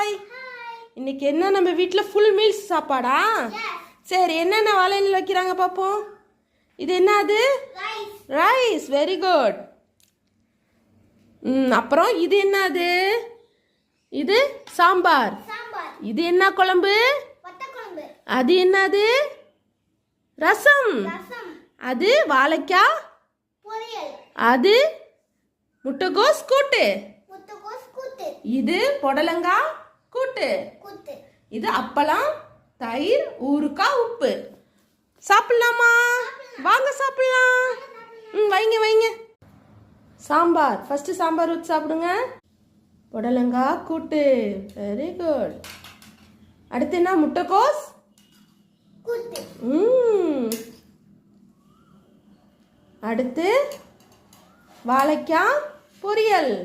Hi. இன்னைக்கு என்ன நம்ம வீட்டில் ஃபுல் மீல்ஸ் சாப்பாடா? சரி, என்னென்ன வாழையில வைக்கிறாங்க பார்ப்போம். இது என்னது? ரைஸ். Very good. அப்புறம் இது என்னது? இது சாம்பார். இது என்ன குழம்பு? அது என்னது? ரசம். அது வாழைக்காய். அது முட்டைகோஸ் கூட்டு. இது புடலங்காய் கூட்டு. இது அப்பளம், தயிர், ஊறுகாய், உப்பு. சாப்பிடலாமா? வாங்க சாப்பிடலாம். வைங்க வைங்க. சாம்பார். ஃபர்ஸ்ட் சாம்பார் ஊற்றி சாப்பிடுங்க. புடலங்காய் கூட்டு. Very good. அடுத்து என்ன? முட்டைகோஸ். அடுத்து வாழைக்காய் பொரியல்.